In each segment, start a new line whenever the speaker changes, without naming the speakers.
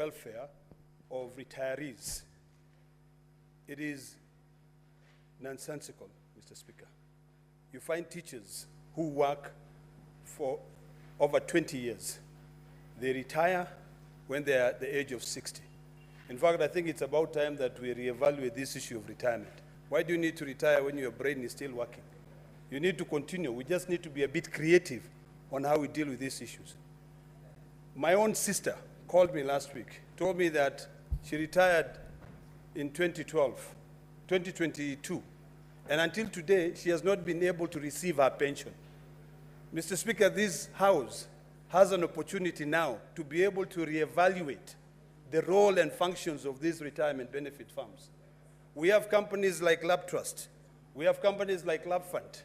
welfare of retirees. It is nonsensical, Mr. Speaker. You find teachers who work for over 20 years. They retire when they are at the age of 60. In fact, I think it's about time that we reevaluate this issue of retirement. Why do you need to retire when your brain is still working? You need to continue. We just need to be a bit creative on how we deal with these issues. My own sister called me last week, told me that she retired in 2022, and until today, she has not been able to receive her pension. Mr. Speaker, this House has an opportunity now to be able to reevaluate the role and functions of these retirement benefit firms. We have companies like Lab Trust. We have companies like Lab Fund.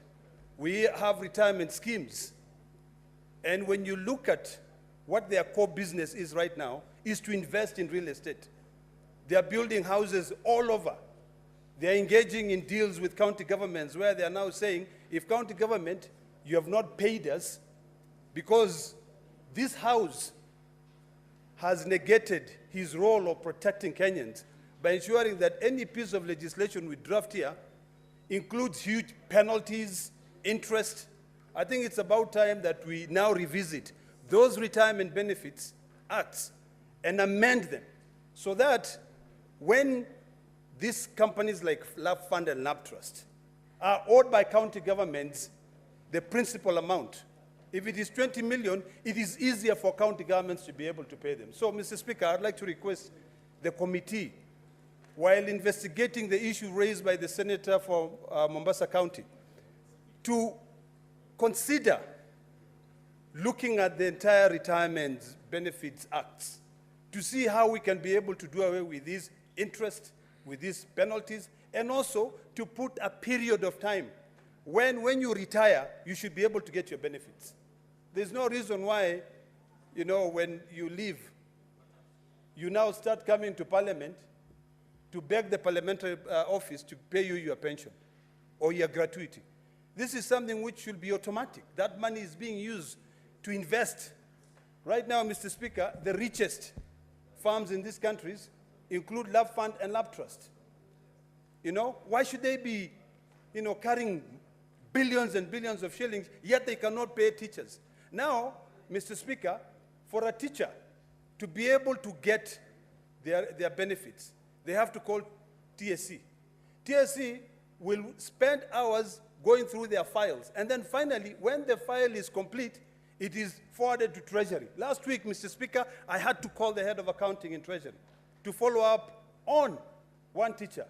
We have retirement schemes. And when you look at what their core business is right now, is to invest in real estate. They are building houses all over. They are engaging in deals with county governments where they are now saying, if county government, you have not paid us because this House has negated his role of protecting Kenyans by ensuring that any piece of legislation we draft here includes huge penalties, interest. I think it's about time that we now revisit those retirement benefits acts and amend them so that when these companies like Lab Fund and Lab Trust are owed by county governments the principal amount, if it is 20 million, it is easier for county governments to be able to pay them. So, Mr. Speaker, I'd like to request the committee, while investigating the issue raised by the senator for Mombasa County, to consider looking at the entire retirement benefits acts to see how we can be able to do away with these interest, with these penalties, and also to put a period of time when you retire, you should be able to get your benefits. There's no reason why, when you leave, you now start coming to Parliament to beg the parliamentary office to pay you your pension or your gratuity. This is something which should be automatic. That money is being used to invest. Right now, Mr. Speaker, the richest farms in these countries include Lab Fund and Lab Trust. Why should they be, carrying billions and billions of shillings, yet they cannot pay teachers? Now, Mr. Speaker, for a teacher to be able to get their benefits, they have to call TSC. TSC will spend hours going through their files, and then finally, when the file is complete, it is forwarded to Treasury. Last week, Mr. Speaker, I had to call the head of accounting in Treasury to follow up on one teacher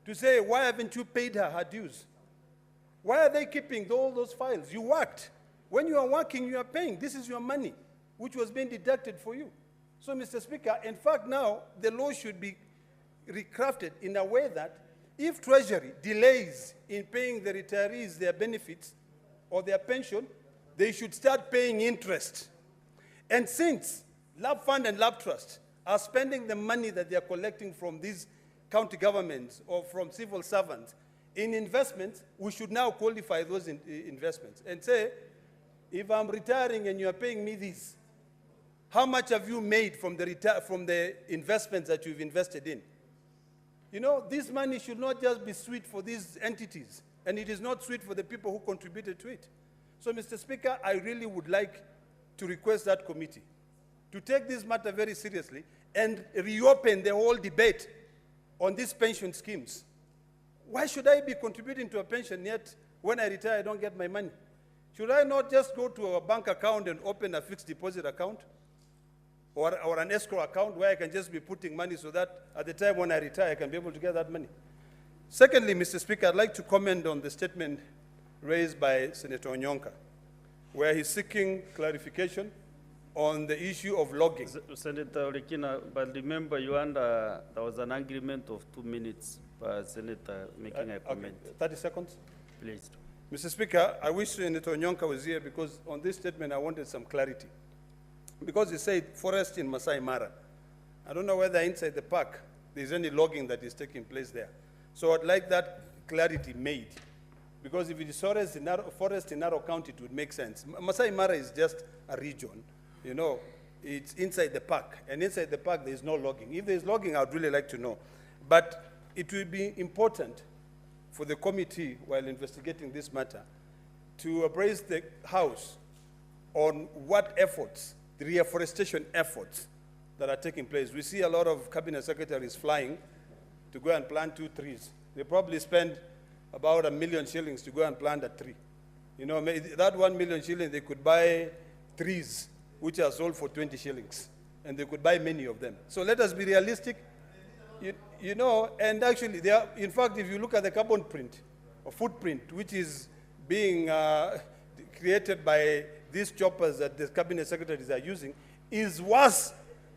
to say, why haven't you paid her dues? Why are they keeping all those files? You worked. When you are working, you are paying. This is your money, which was being deducted for you. So, Mr. Speaker, in fact, now the law should be recrafted in a way that if Treasury delays in paying the retirees their benefits or their pension, they should start paying interest. And since Lab Fund and Lab Trust are spending the money that they are collecting from these county governments or from civil servants in investments, we should now qualify those investments and say, if I'm retiring and you are paying me this, how much have you made from the investments that you've invested in? This money should not just be sweet for these entities, and it is not sweet for the people who contributed to it. So, Mr. Speaker, I really would like to request that committee to take this matter very seriously and reopen the whole debate on these pension schemes. Why should I be contributing to a pension, yet when I retire, I don't get my money? Should I not just go to a bank account and open a fixed deposit account or an escrow account where I can just be putting money so that at the time when I retire, I can be able to get that money? Secondly, Mr. Speaker, I'd like to comment on the statement raised by Senator Onyonka, where he's seeking clarification on the issue of logging.
Senator Kina, but remember there was an agreement of 2 minutes per senator making a comment.
Okay, 30 seconds.
Please.
Mr. Speaker, I wish Senator Onyonka was here because on this statement I wanted some clarity. Because he said forest in Masai Mara. I don't know whether inside the park there's any logging that is taking place there. So I'd like that clarity made. Because if it is forest in Narrow County, it would make sense. Masai Mara is just a region, it's inside the park, and inside the park there is no logging. If there is logging, I would really like to know. But it will be important for the committee, while investigating this matter, to appraise the House on what efforts, the reforestation efforts that are taking place. We see a lot of cabinet secretaries flying to go and plant 2 trees. They probably spend about $1 million shillings to go and plant a tree. You know, that 1 million shillings, they could buy trees which are sold for 20 shillings, and they could buy many of them. So let us be realistic. You know, and actually, they are, in fact, if you look at the carbon print or footprint, which is being created by these choppers that the cabinet secretaries are using, is worse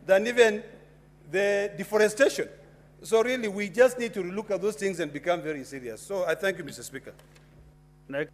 than even the deforestation. So really, we just need to look at those things and become very serious. So I thank you, Mr. Speaker.
Next.